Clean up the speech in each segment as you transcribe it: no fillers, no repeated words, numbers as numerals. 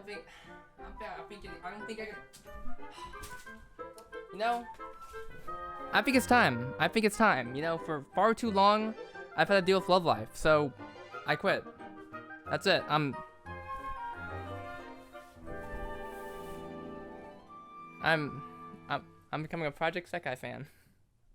don't think I can. You know, I think it's time. You know, for far too long, I've had to deal with love life, so I quit. That's it. I'm becoming a Project Sekai fan.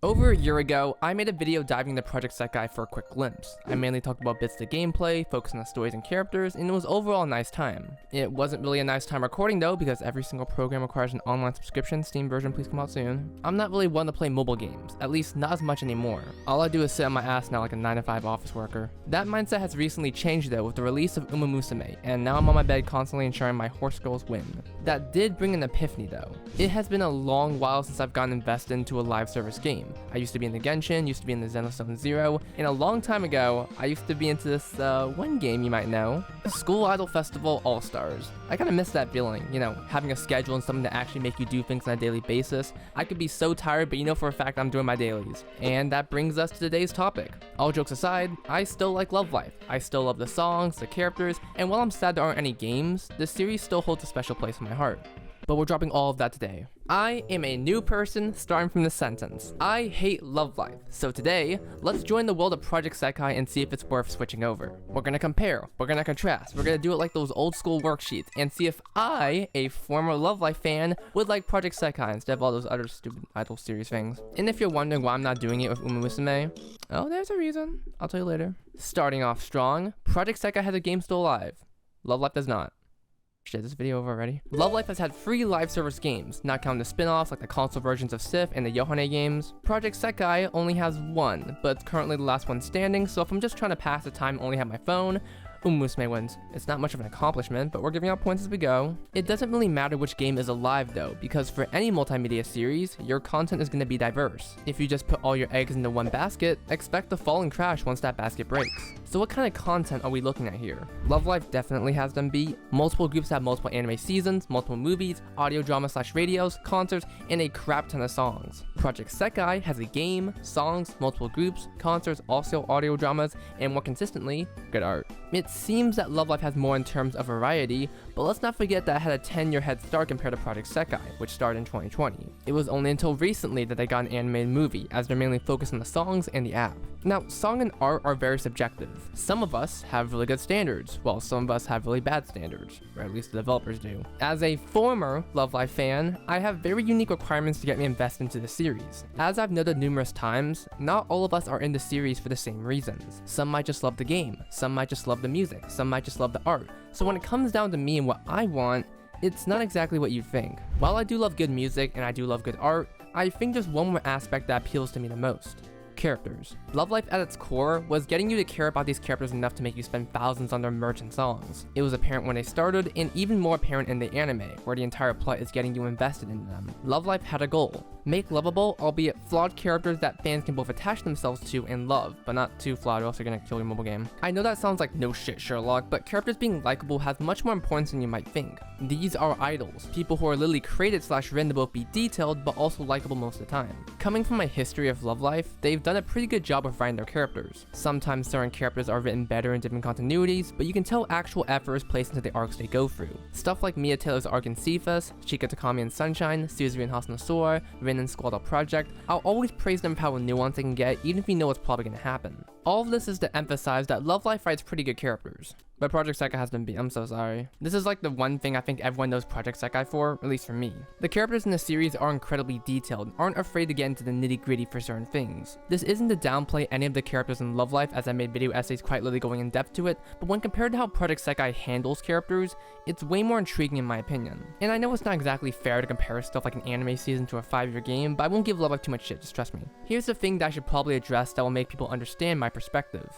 Over a year ago, I made a video diving into Project Sekai for a quick glimpse. I mainly talked about bits of the gameplay, focused on the stories and characters, and it was overall a nice time. It wasn't really a nice time recording though, because every single program requires an online subscription. Steam version, please come out soon. I'm not really one to play mobile games, at least not as much anymore. All I do is sit on my ass now like a 9-to-5 office worker. That mindset has recently changed though with the release of Musume, and now I'm on my bed constantly ensuring my horse girls win. That did bring an epiphany though. It has been a long while since I've gotten invested into a live service game. I used to be in the Genshin, used to be in the Xenostone Zero, and a long time ago, I used to be into this one game you might know, School Idol Festival All-Stars. I kinda miss that feeling, you know, having a schedule and something to actually make you do things on a daily basis. I could be so tired, but you know for a fact I'm doing my dailies. And that brings us to today's topic. All jokes aside, I still like Love Life. I still love the songs, the characters, and while I'm sad there aren't any games, the series still holds a special place in my heart. But we're dropping all of that today. I am a new person starting from this sentence. I hate Love Life. So today, let's join the world of Project Sekai and see if it's worth switching over. We're gonna compare, we're gonna contrast, we're gonna do it like those old school worksheets and see if I, a former Love Life fan, would like Project Sekai instead of all those other stupid idol series things. And if you're wondering why I'm not doing it with Musume, oh, there's a reason. I'll tell you later. Starting off strong, Project Sekai has a game still alive. Love Life does not. Shit, this video over already? Love Life has had 3 live service games, not counting the spin-offs like the console versions of Sif and the Yohane games. Project Sekai only has 1, but it's currently the last one standing, so if I'm just trying to pass the time and only have my phone, Musume wins. It's not much of an accomplishment, but we're giving out points as we go. It doesn't really matter which game is alive though, because for any multimedia series, your content is going to be diverse. If you just put all your eggs into one basket, expect to fall and crash once that basket breaks. So what kind of content are we looking at here? Love Life definitely has them beat. Multiple groups have multiple anime seasons, multiple movies, audio drama / radios, concerts, and a crap ton of songs. Project Sekai has a game, songs, multiple groups, concerts, also audio dramas, and more consistently, good art. It seems that Love Life has more in terms of variety, but let's not forget that it had a 10-year head start compared to Project Sekai, which started in 2020. It was only until recently that they got an animated movie, as they're mainly focused on the songs and the app. Now, song and art are very subjective. Some of us have really good standards, while some of us have really bad standards, or at least the developers do. As a former Love Life fan, I have very unique requirements to get me invested into the series. As I've noted numerous times, not all of us are in the series for the same reasons. Some might just love the game, some might just love the music, some might just love the art. So when it comes down to me and what I want, it's not exactly what you think. While I do love good music and I do love good art, I think there's one more aspect that appeals to me the most. Characters. Love Life at its core was getting you to care about these characters enough to make you spend thousands on their merch and songs. It was apparent when they started, and even more apparent in the anime, where the entire plot is getting you invested in them. Love Life had a goal. Make lovable, albeit flawed characters that fans can both attach themselves to and love, but not too flawed or else you're gonna kill your mobile game. I know that sounds like no shit Sherlock, but characters being likable has much more importance than you might think. These are idols, people who are literally created / written to both be detailed but also likable most of the time. Coming from my history of Love Life, they've done a pretty good job of writing their characters. Sometimes certain characters are written better in different continuities, but you can tell actual effort is placed into the arcs they go through. Stuff like Mia Taylor's arc in Cephas, Chika Takami in Sunshine, Suzuri in Hasuna Sora, Rin in Squad Project, I'll always praise them for how nuanced they can get even if you know what's probably going to happen. All of this is to emphasize that Love Life writes pretty good characters. But Project Sekai has been beat. I'm so sorry. This is like the one thing I think everyone knows Project Sekai for, at least for me. The characters in the series are incredibly detailed and aren't afraid to get into the nitty gritty for certain things. This isn't to downplay any of the characters in Love Life, as I made video essays quite literally going in depth to it, but when compared to how Project Sekai handles characters, it's way more intriguing in my opinion. And I know it's not exactly fair to compare stuff like an anime season to a 5-year game, but I won't give Love Life too much shit, just trust me. Here's the thing that I should probably address that will make people understand my perspective.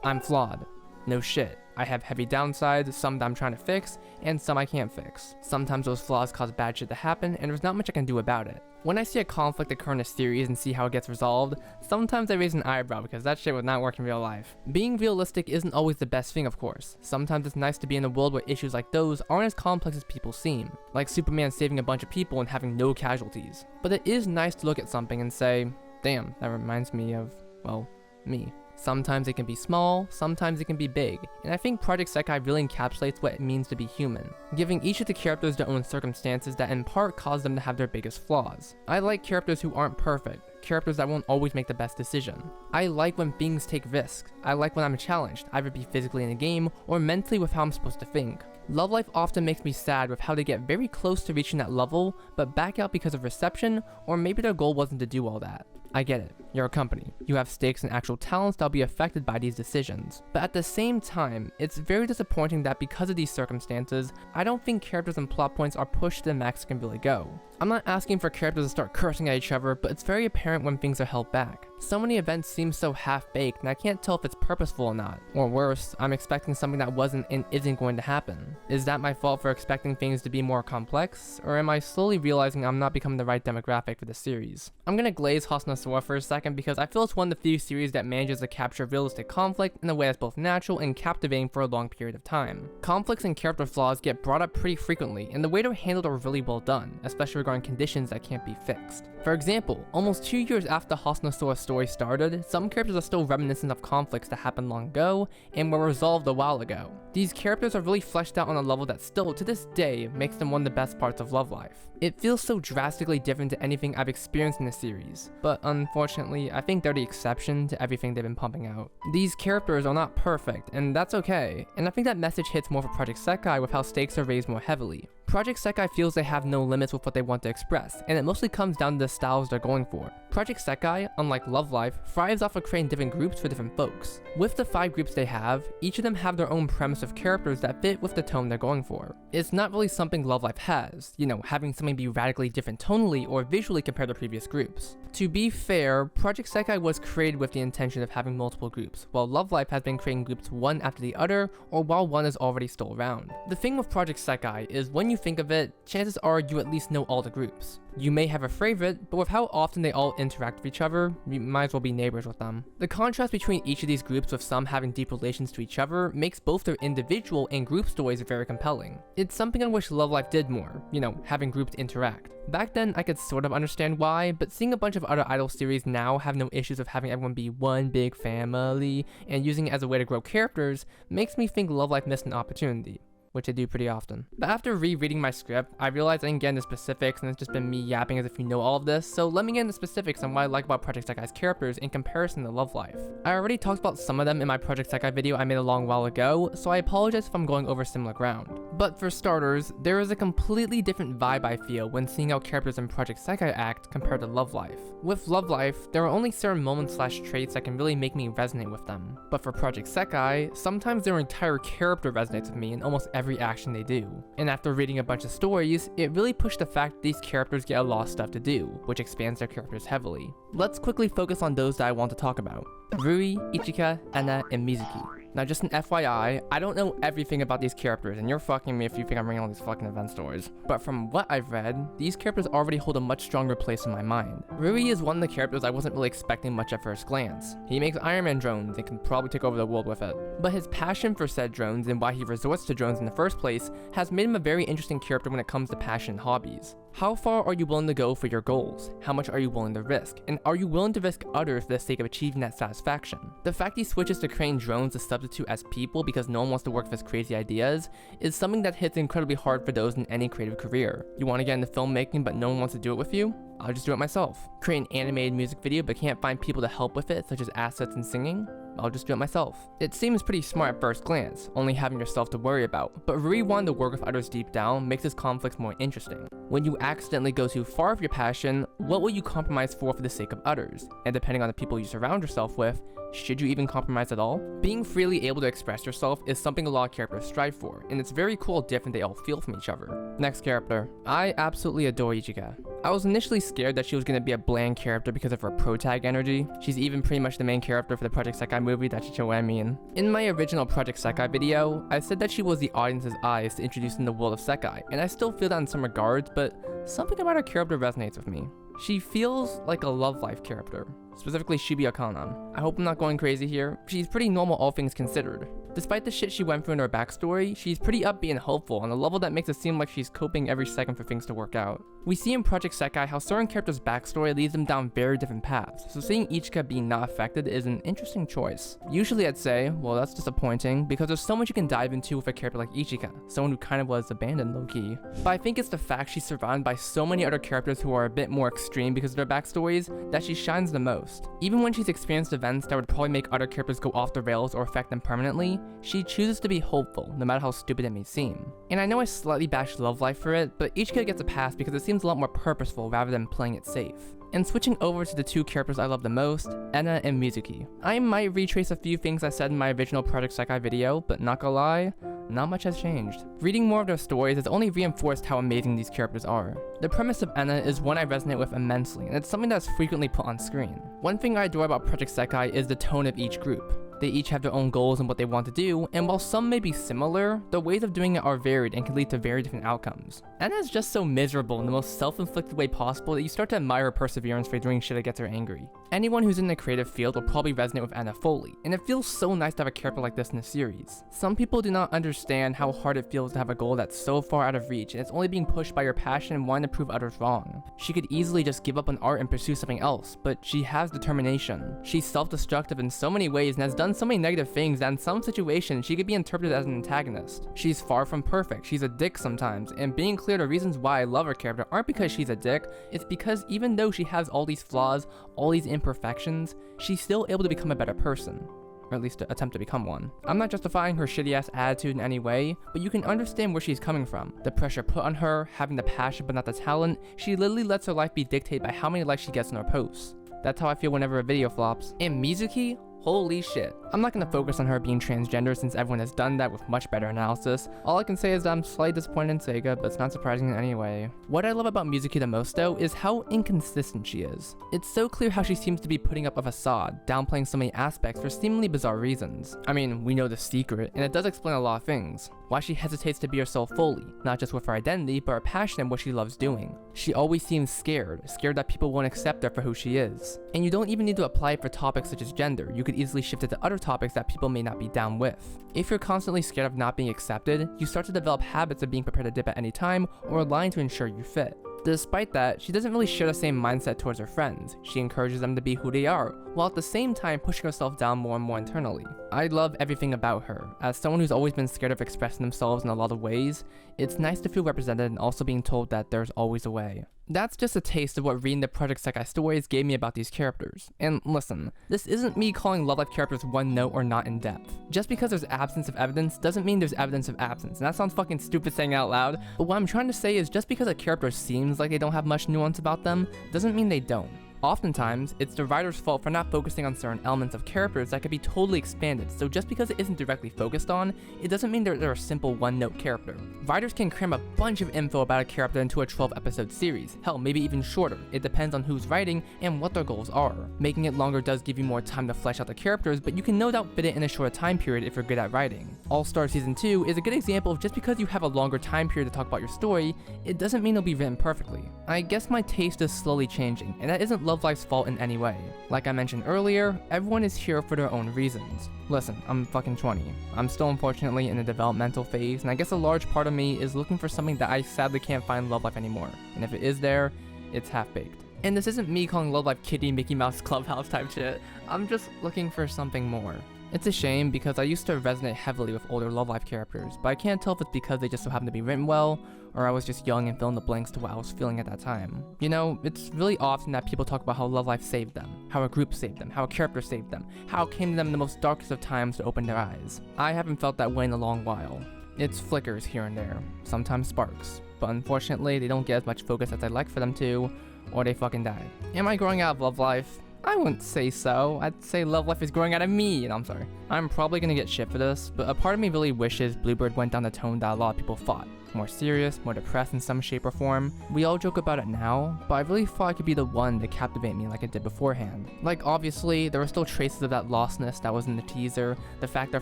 I'm flawed. No shit. I have heavy downsides, some that I'm trying to fix, and some I can't fix. Sometimes those flaws cause bad shit to happen, and there's not much I can do about it. When I see a conflict occur in a series and see how it gets resolved, sometimes I raise an eyebrow because that shit would not work in real life. Being realistic isn't always the best thing, of course. Sometimes it's nice to be in a world where issues like those aren't as complex as people seem, like Superman saving a bunch of people and having no casualties. But it is nice to look at something and say, damn, that reminds me of, well, me. Sometimes it can be small, sometimes it can be big, and I think Project Sekai really encapsulates what it means to be human, giving each of the characters their own circumstances that in part cause them to have their biggest flaws. I like characters who aren't perfect, characters that won't always make the best decision. I like when things take risks. I like when I'm challenged, either be physically in a game or mentally with how I'm supposed to think. Love Life often makes me sad with how they get very close to reaching that level, but back out because of reception, or maybe their goal wasn't to do all that. I get it, you're a company. You have stakes and actual talents that'll be affected by these decisions. But at the same time, it's very disappointing that because of these circumstances, I don't think characters and plot points are pushed to the max it can really go. I'm not asking for characters to start cursing at each other, but it's very apparent when things are held back. So many events seem so half-baked, and I can't tell if it's purposeful or not. Or worse, I'm expecting something that wasn't and isn't going to happen. Is that my fault for expecting things to be more complex, or am I slowly realizing I'm not becoming the right demographic for the series? I'm gonna glaze Hosna Sora for a second because I feel it's one of the few series that manages to capture realistic conflict in a way that's both natural and captivating for a long period of time. Conflicts and character flaws get brought up pretty frequently, and the way they're handled are really well done, especially regarding conditions that can't be fixed. For example, almost 2 years after Hosna Sora's story started, some characters are still reminiscent of conflicts that happened long ago and were resolved a while ago. These characters are really fleshed out on a level that still, to this day, makes them one of the best parts of Love Life. It feels so drastically different to anything I've experienced in the series, but unfortunately, I think they're the exception to everything they've been pumping out. These characters are not perfect, and that's okay, and I think that message hits more for Project Sekai with how stakes are raised more heavily. Project Sekai feels they have no limits with what they want to express, and it mostly comes down to the styles they're going for. Project Sekai, unlike Love Life, thrives off of creating different groups for different folks. With the 5 groups they have, each of them have their own premise of characters that fit with the tone they're going for. It's not really something Love Life has, having something be radically different tonally or visually compared to previous groups. To be fair, Project Sekai was created with the intention of having multiple groups, while Love Life has been creating groups one after the other, or while one is already still around. The thing with Project Sekai is when you think of it, chances are you at least know all the groups. You may have a favorite, but with how often they all interact with each other, you might as well be neighbors with them. The contrast between each of these groups with some having deep relations to each other makes both their individual and group stories very compelling. It's something I wish Love Life did more, having groups interact. Back then, I could sort of understand why, but seeing a bunch of other idol series now have no issues with having everyone be one big family and using it as a way to grow characters makes me think Love Life missed an opportunity, which I do pretty often. But after rereading my script, I realized I didn't get into specifics and it's just been me yapping as if you know all of this, so let me get into specifics on what I like about Project Sekai's characters in comparison to Love Life. I already talked about some of them in my Project Sekai video I made a long while ago, so I apologize if I'm going over similar ground. But for starters, there is a completely different vibe I feel when seeing how characters in Project Sekai act compared to Love Life. With Love Life, there are only certain moments/traits that can really make me resonate with them. But for Project Sekai, sometimes their entire character resonates with me in almost every action they do. And after reading a bunch of stories, it really pushed the fact that these characters get a lot of stuff to do, which expands their characters heavily. Let's quickly focus on those that I want to talk about: Rui, Ichika, Ena, and Mizuki. Now just an FYI, I don't know everything about these characters, and you're fucking me if you think I'm bringing all these fucking event stories. But from what I've read, these characters already hold a much stronger place in my mind. Rui is one of the characters I wasn't really expecting much at first glance. He makes Iron Man drones and can probably take over the world with it. But his passion for said drones and why he resorts to drones in the first place has made him a very interesting character when it comes to passion and hobbies. How far are you willing to go for your goals? How much are you willing to risk? And are you willing to risk others for the sake of achieving that satisfaction? The fact he switches to creating drones to substitute as people because no one wants to work with his crazy ideas is something that hits incredibly hard for those in any creative career. You want to get into filmmaking but no one wants to do it with you? I'll just do it myself. Create an animated music video but can't find people to help with it, such as assets and singing? I'll just do it myself. It seems pretty smart at first glance, only having yourself to worry about, but Rui wanting to work with others deep down makes his conflicts more interesting. When you accidentally go too far with your passion, what will you compromise for the sake of others? And depending on the people you surround yourself with, should you even compromise at all? Being freely able to express yourself is something a lot of characters strive for, and it's very cool how different they all feel from each other. Next character. I absolutely adore Ichika. I was initially scared that she was going to be a bland character because of her protag energy. She's even pretty much the main character for the Project Sekai movie, that's what I mean. In my original Project Sekai video, I said that she was the audience's eyes to introduce in the world of Sekai, and I still feel that in some regards, but something about her character resonates with me. She feels like a Love Life character. specifically Shibuya Kanan. I hope I'm not going crazy here. She's pretty normal all things considered. Despite the shit she went through in her backstory, she's pretty upbeat and hopeful on a level that makes it seem like she's coping every second for things to work out. We see in Project Sekai how certain characters' backstory leads them down very different paths, so seeing Ichika being not affected is an interesting choice. Usually I'd say, well, that's disappointing, because there's so much you can dive into with a character like Ichika, someone who kind of was abandoned low-key. But I think it's the fact she's surrounded by so many other characters who are a bit more extreme because of their backstories that she shines the most. Even when she's experienced events that would probably make other characters go off the rails or affect them permanently, she chooses to be hopeful, no matter how stupid it may seem. And I know I slightly bashed Love Life for it, but Ichika gets a pass because it seems a lot more purposeful rather than playing it safe. And switching over to the two characters I love the most, Enna and Mizuki. I might retrace a few things I said in my original Project Sekai video, but not gonna lie, not much has changed. Reading more of their stories has only reinforced how amazing these characters are. The premise of Enna is one I resonate with immensely, and it's something that's frequently put on screen. One thing I adore about Project Sekai is the tone of each group. They each have their own goals and what they want to do, and while some may be similar, the ways of doing it are varied and can lead to very different outcomes. Enna is just so miserable in the most self-inflicted way possible that you start to admire her perseverance for doing shit that gets her angry. Anyone who's in the creative field will probably resonate with Enna fully, and it feels so nice to have a character like this in the series. Some people do not understand how hard it feels to have a goal that's so far out of reach and it's only being pushed by your passion and wanting to prove others wrong. She could easily just give up on art and pursue something else, but she has determination. She's self-destructive in so many ways and has done so many negative things that in some situations she could be interpreted as an antagonist. She's far from perfect, she's a dick sometimes, and being clear, the reasons why I love her character aren't because she's a dick, it's because even though she has all these flaws, all these imperfections, she's still able to become a better person. Or at least to attempt to become one. I'm not justifying her shitty ass attitude in any way, but you can understand where she's coming from. The pressure put on her, having the passion but not the talent, she literally lets her life be dictated by how many likes she gets in her posts. That's how I feel whenever a video flops. And Mizuki? Holy shit. I'm not gonna focus on her being transgender since everyone has done that with much better analysis. All I can say is that I'm slightly disappointed in Sega, but it's not surprising in any way. What I love about Mizuki the most though is how inconsistent she is. It's so clear how she seems to be putting up a facade, downplaying so many aspects for seemingly bizarre reasons. I mean, we know the secret, and it does explain a lot of things. Why she hesitates to be herself fully, not just with her identity, but her passion and what she loves doing. She always seems scared that people won't accept her for who she is. And you don't even need to apply it for topics such as gender, you could easily shift it to other topics that people may not be down with. If you're constantly scared of not being accepted, you start to develop habits of being prepared to dip at any time or lying to ensure you fit. Despite that, she doesn't really share the same mindset towards her friends. She encourages them to be who they are, while at the same time pushing herself down more and more internally. I love everything about her. As someone who's always been scared of expressing themselves in a lot of ways, it's nice to feel represented and also being told that there's always a way. That's just a taste of what reading the Project Sekai stories gave me about these characters. And listen, this isn't me calling Love Life characters one note or not in depth. Just because there's absence of evidence doesn't mean there's evidence of absence, and that sounds fucking stupid saying it out loud, but what I'm trying to say is just because a character seems like they don't have much nuance about them, doesn't mean they don't. Oftentimes, it's the writer's fault for not focusing on certain elements of characters that could be totally expanded, so just because it isn't directly focused on, it doesn't mean they're a simple one-note character. Writers can cram a bunch of info about a character into a 12-episode series, hell, maybe even shorter. It depends on who's writing and what their goals are. Making it longer does give you more time to flesh out the characters, but you can no doubt fit it in a shorter time period if you're good at writing. All-Star Season 2 is a good example of just because you have a longer time period to talk about your story, it doesn't mean it'll be written perfectly. I guess my taste is slowly changing, and that isn't Love Life's fault in any way. Like I mentioned earlier, everyone is here for their own reasons. Listen, I'm fucking 20. I'm still unfortunately in the developmental phase, and I guess a large part of me is looking for something that I sadly can't find in Love Life anymore. And if it is there, it's half-baked. And this isn't me calling Love Life Kitty Mickey Mouse Clubhouse type shit. I'm just looking for something more. It's a shame because I used to resonate heavily with older Love Life characters, but I can't tell if it's because they just so happen to be written well, or I was just young and fill in the blanks to what I was feeling at that time. You know, it's really often that people talk about how Love Life saved them, how a group saved them, how a character saved them, how it came to them in the most darkest of times to open their eyes. I haven't felt that way in a long while. It's flickers here and there, sometimes sparks, but unfortunately they don't get as much focus as I'd like for them to, or they fucking die. Am I growing out of Love Life? I wouldn't say so. I'd say Love Life is growing out of me, and I'm sorry. I'm probably gonna get shit for this, but a part of me really wishes Bluebird went down the tone that a lot of people thought. More serious, more depressed in some shape or form. We all joke about it now, but I really thought it could be the one to captivate me like it did beforehand. Like, obviously, there were still traces of that lostness that was in the teaser. The fact their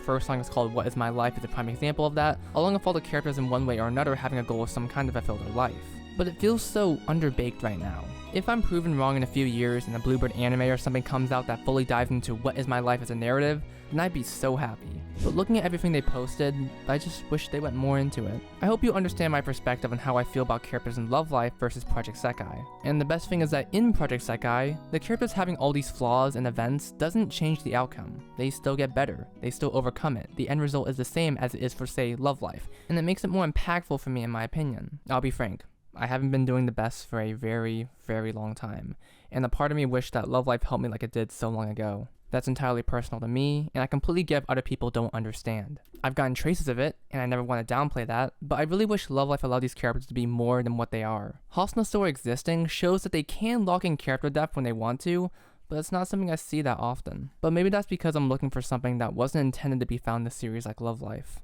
first song is called What Is My Life is a prime example of that, along with all the characters in one way or another having a goal of some kind to fulfill their life. But it feels so underbaked right now. If I'm proven wrong in a few years and a Bluebird anime or something comes out that fully dives into what is my life as a narrative, then I'd be so happy. But looking at everything they posted, I just wish they went more into it. I hope you understand my perspective on how I feel about characters in Love Life versus Project Sekai. And the best thing is that in Project Sekai, the characters having all these flaws and events doesn't change the outcome. They still get better, they still overcome it. The end result is the same as it is for, say, Love Life, and it makes it more impactful for me in my opinion. I'll be frank, I haven't been doing the best for a very, very long time, and a part of me wished that Love Life helped me like it did so long ago. That's entirely personal to me, and I completely get if other people don't understand. I've gotten traces of it, and I never want to downplay that, but I really wish Love Life allowed these characters to be more than what they are. Hostel Story existing shows that they can lock in character depth when they want to, but it's not something I see that often. But maybe that's because I'm looking for something that wasn't intended to be found in a series like Love Life.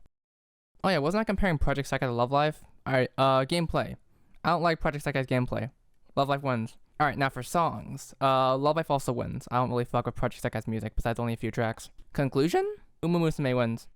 Oh yeah, wasn't I comparing Project Sekai to Love Life? Alright, gameplay. I don't like Project Sekai's gameplay. Love Life wins. Alright, now for songs. Love Life also wins. I don't really fuck with Project Sekai's music, besides only a few tracks. Conclusion? Uma Musume wins.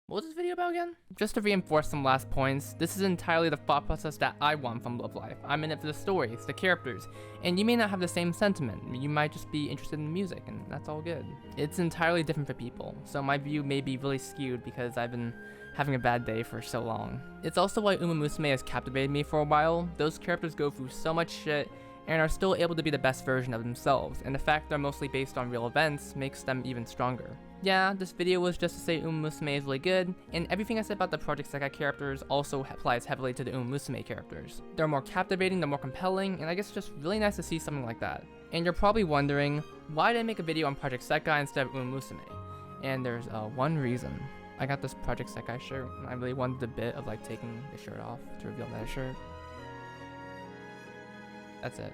What was this video about again? Just to reinforce some last points, this is entirely the thought process that I want from Love Life. I'm in it for the stories, the characters, and you may not have the same sentiment. You might just be interested in music, and that's all good. It's entirely different for people, so my view may be really skewed because I've been having a bad day for so long. It's also why Uma Musume has captivated me for a while. Those characters go through so much shit and are still able to be the best version of themselves, and the fact they're mostly based on real events makes them even stronger. Yeah, this video was just to say Uma Musume is really good, and everything I said about the Project Sekai characters also applies heavily to the Uma Musume characters. They're more captivating, they're more compelling, and I guess it's just really nice to see something like that. And you're probably wondering, why did I make a video on Project Sekai instead of Uma Musume? And there's one reason. I got this Project Sekai shirt, and I really wanted the bit of like taking the shirt off to reveal that shirt. That's it.